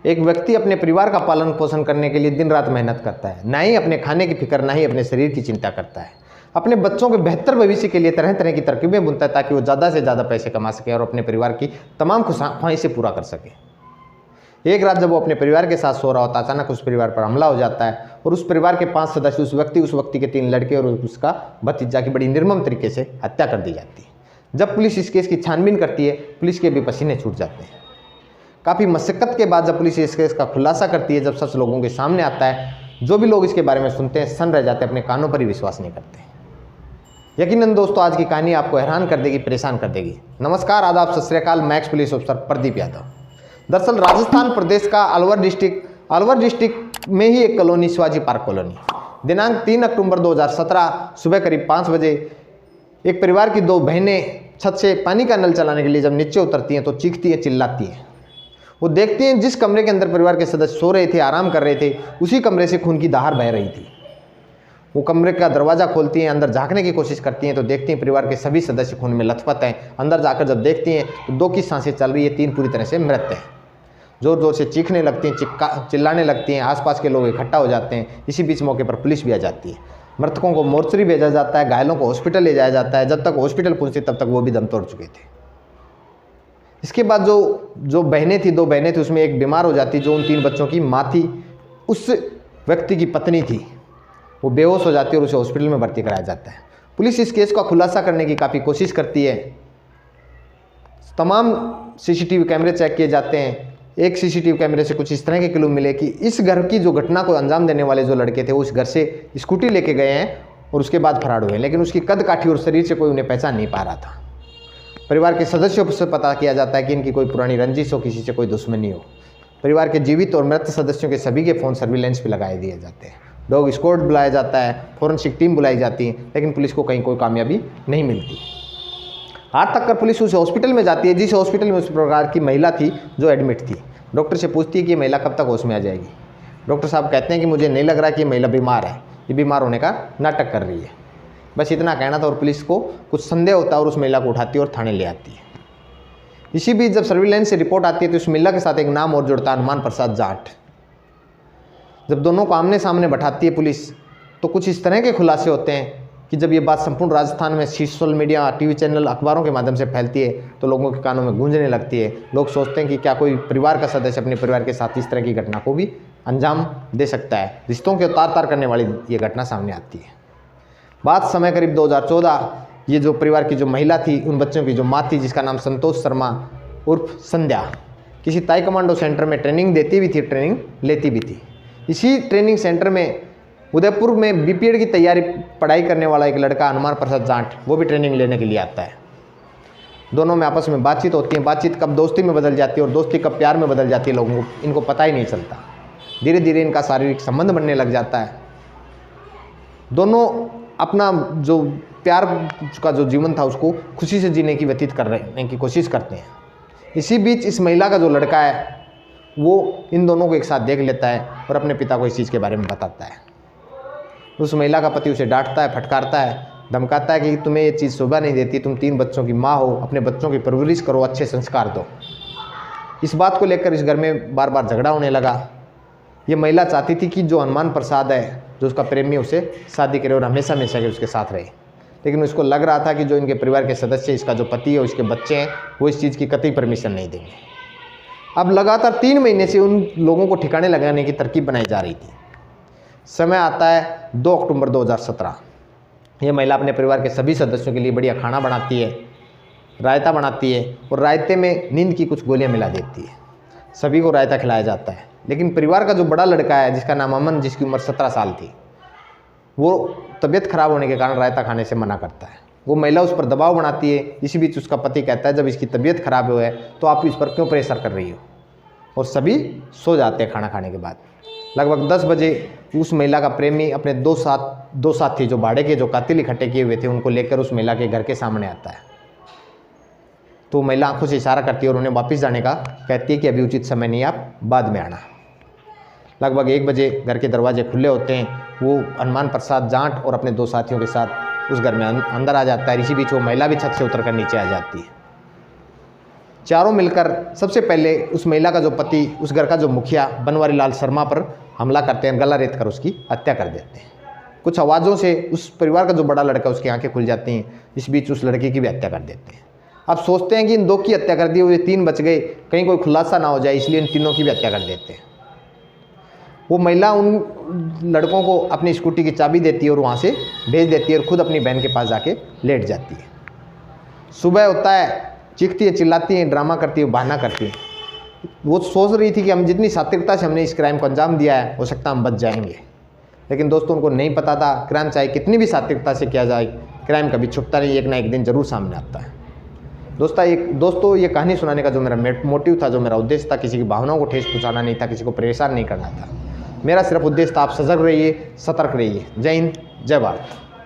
एक व्यक्ति अपने परिवार का पालन पोषण करने के लिए दिन रात मेहनत करता है, ना ही अपने खाने की फिक्र, ना ही अपने शरीर की चिंता करता है। अपने बच्चों के बेहतर भविष्य के लिए तरह तरह की तरकीबें बुनता है ताकि वो ज़्यादा से ज़्यादा पैसे कमा सके और अपने परिवार की तमाम ख्वाहिशें पूरा कर सके। एक रात जब वो अपने परिवार के साथ सो रहा होता है, अचानक उस परिवार पर हमला हो जाता है और उस परिवार के 5 सदस्य, उस व्यक्ति के 3 लड़के और उसका भतीजा की बड़ी निर्मम तरीके से हत्या कर दी जाती है। जब पुलिस इस केस की छानबीन करती है, पुलिस के भी पसीने छूट जाते हैं। काफ़ी मशक्क़त के बाद जब पुलिस इस केस का खुलासा करती है, जब सच लोगों के सामने आता है, जो भी लोग इसके बारे में सुनते हैं सन रह जाते हैं, अपने कानों पर ही विश्वास नहीं करते। यकीनन दोस्तों, आज की कहानी आपको हैरान कर देगी, परेशान कर देगी। नमस्कार, आदाब, सत श्री अकाल। मैं एक्स पुलिस अफसर प्रदीप यादव। दरअसल राजस्थान प्रदेश का अलवर डिस्ट्रिक्ट में ही एक कॉलोनी, शिवाजी पार्क कॉलोनी, दिनांक 3 अक्टूबर 2017 सुबह करीब 5 बजे एक परिवार की 2 बहनें छत से पानी का नल चलाने के लिए जब नीचे उतरती हैं तो चीखती हैं, चिल्लाती हैं। वो देखती हैं जिस कमरे के अंदर परिवार के सदस्य सो रहे थे, आराम कर रहे थे, उसी कमरे से खून की धार बह रही थी। वो कमरे का दरवाज़ा खोलती हैं, अंदर झांकने की कोशिश करती हैं तो देखती हैं परिवार के सभी सदस्य खून में लथपथ हैं। अंदर जाकर जब देखती हैं तो 2 की सांसें चल रही है, 3 पूरी तरह से मृत हैं। जोर जोर से चीखने लगती हैं, चिल्लाने लगती हैं। आसपास के लोग इकट्ठा हो जाते हैं। इसी बीच मौके पर पुलिस भी आ जाती है। मृतकों को मोर्चरी भेजा जाता है, घायलों को हॉस्पिटल ले जाया जाता है। जब तक हॉस्पिटल पहुंचे तब तक वो भी दम तोड़ चुके थे। इसके बाद जो बहनें थी, 2 बहनें थी, उसमें एक बीमार हो जाती, जो उन 3 बच्चों की माँ थी, उस व्यक्ति की पत्नी थी। वो बेहोश हो जाती है और उसे हॉस्पिटल में भर्ती कराया जाता है। पुलिस इस केस का खुलासा करने की काफ़ी कोशिश करती है। तमाम सीसीटीवी कैमरे चेक किए जाते हैं। एक सीसीटीवी कैमरे से कुछ इस तरह के क्लू मिले कि इस घर की जो घटना को अंजाम देने वाले जो लड़के थे वो उस घर से स्कूटी लेके गए हैं और उसके बाद फरार हुए, लेकिन उसकी कद काठी और शरीर से कोई उन्हें पहचान नहीं पा रहा था। परिवार के सदस्यों से पता किया जाता है कि इनकी कोई पुरानी रंजिश हो, किसी से कोई दुश्मनी हो। परिवार के जीवित और मृत सदस्यों के सभी के फ़ोन सर्विलेंस पे लगाए दिए जाते हैं। डॉग स्क्वाड बुलाया जाता है, फॉरेंसिक टीम बुलाई जाती है, लेकिन पुलिस को कहीं कोई कामयाबी नहीं मिलती। आज तक कर पुलिस उस हॉस्पिटल में जाती है जिस हॉस्पिटल में उस प्रकार की महिला थी जो एडमिट थी। डॉक्टर से पूछती है कि ये महिला कब तक होश में आ जाएगी। डॉक्टर साहब कहते हैं कि मुझे नहीं लग रहा कि ये महिला बीमार है, ये बीमार होने का नाटक कर रही है। बस इतना कहना था और पुलिस को कुछ संदेह होता है और उस महिला को उठाती है और थाने ले आती है। इसी बीच जब सर्विलेंस से रिपोर्ट आती है तो उस महिला के साथ एक नाम और जुड़ता है, हनुमान प्रसाद जाट। जब दोनों को आमने सामने बैठाती है पुलिस तो कुछ इस तरह के खुलासे होते हैं कि जब ये बात संपूर्ण राजस्थान में सोशल मीडिया, टीवी चैनल, अखबारों के माध्यम से फैलती है तो लोगों के कानों में गूंजने लगती है। लोग सोचते हैं कि क्या कोई परिवार का सदस्य अपने परिवार के साथ इस तरह की घटना को भी अंजाम दे सकता है। रिश्तों के उतार तार करने वाली ये घटना सामने आती है। बात समय करीब 2014, ये जो परिवार की जो महिला थी, उन बच्चों की जो माँ थी, जिसका नाम संतोष शर्मा उर्फ संध्या, किसी ताई कमांडो सेंटर में ट्रेनिंग देती भी थी, ट्रेनिंग लेती भी थी। इसी ट्रेनिंग सेंटर में उदयपुर में बीपीएड की तैयारी पढ़ाई करने वाला एक लड़का हनुमान प्रसाद जाट, वो भी ट्रेनिंग लेने के लिए आता है। दोनों में आपस में बातचीत होती है। बातचीत कब दोस्ती में बदल जाती है और दोस्ती कब प्यार में बदल जाती है, लोगों को इनको पता ही नहीं चलता। धीरे धीरे इनका शारीरिक संबंध बनने लग जाता है। दोनों अपना जो प्यार का जो जीवन था उसको खुशी से जीने की व्यतीत करने की कोशिश करते हैं। इसी बीच इस महिला का जो लड़का है वो इन दोनों को एक साथ देख लेता है और अपने पिता को इस चीज़ के बारे में बताता है। उस महिला का पति उसे डांटता है, फटकारता है, धमकाता है कि तुम्हें ये चीज़ शोभा नहीं देती, तुम 3 बच्चों की माँ हो, अपने बच्चों की परवरिश करो, अच्छे संस्कार दो। इस बात को लेकर इस घर में बार बार झगड़ा होने लगा। ये महिला चाहती थी कि जो हनुमान प्रसाद है, जो उसका प्रेमी, उसे शादी करे और हमेशा हमेशा के उसके साथ रहे, लेकिन उसको लग रहा था कि जो इनके परिवार के सदस्य, इसका जो पति है, उसके बच्चे हैं, वो इस चीज़ की कतई परमिशन नहीं देंगे। अब लगातार 3 महीने से उन लोगों को ठिकाने लगाने की तरकीब बनाई जा रही थी। समय आता है 2 अक्टूबर 2017। ये महिला अपने परिवार के सभी सदस्यों के लिए बढ़िया खाना बनाती है, रायता बनाती है और रायते में नींद की कुछ गोलियां मिला देती है। सभी को रायता खिलाया जाता है, लेकिन परिवार का जो बड़ा लड़का है, जिसका नाम अमन, जिसकी उम्र 17 साल थी, वो तबीयत खराब होने के कारण रायता खाने से मना करता है। वो महिला उस पर दबाव बनाती है। इसी बीच उसका पति कहता है जब इसकी तबीयत खराब हो है तो आप इस पर क्यों प्रेशर कर रही हो, और सभी सो जाते हैं खाना खाने के बाद। लगभग 10 बजे उस महिला का प्रेमी अपने दो साथी जो भाड़े के जो कातिल इकट्ठे किए हुए थे उनको लेकर उस महिला के घर के सामने आता है। तो महिला आंखों से इशारा करती है और उन्हें वापस जाने का कहती है कि अभी उचित समय नहीं, आप बाद में आना। लगभग 1 बजे घर के दरवाजे खुले होते हैं। वो हनुमान प्रसाद जाट और अपने 2 साथियों के साथ उस घर में अंदर आ जाता है। इसी बीच वो महिला भी छत से उतरकर नीचे आ जाती है। चारों मिलकर सबसे पहले उस महिला का जो पति, उस घर का जो मुखिया बनवारी लाल शर्मा पर हमला करते हैं, गला रेत कर उसकी हत्या कर देते हैं। कुछ आवाज़ों से उस परिवार का जो बड़ा लड़का, उसकी आंखें खुल जाती हैं। इस बीच उस लड़के की भी हत्या कर देते हैं। अब सोचते हैं कि इन 2 की हत्या कर दी, वो 3 बच गए, कहीं कोई खुलासा ना हो जाए, इसलिए इन तीनों की भी हत्या कर देते हैं। वो महिला उन लड़कों को अपनी स्कूटी की चाबी देती है और वहाँ से भेज देती है और खुद अपनी बहन के पास जाके लेट जाती है। सुबह होता है, चीखती है, चिल्लाती है, ड्रामा करती है, बहाना करती है। वो सोच रही थी कि हम जितनी सात्विकता से हमने इस क्राइम को अंजाम दिया है, हो सकता है हम बच जाएंगे। लेकिन दोस्तों, उनको नहीं पता था क्राइम चाहे कितनी भी सात्विकता से किया जाए, क्राइम कभी छुपता नहीं, एक ना एक दिन जरूर सामने आता है। दोस्तों ये कहानी सुनाने का जो मेरा मोटिव था, जो मेरा उद्देश्य था, किसी की भावनाओं को ठेस पहुंचाना नहीं था, किसी को परेशान नहीं करना था। मेरा सिर्फ उद्देश्य था आप सजग रहिए, सतर्क रहिए। जय हिंद, जय भारत।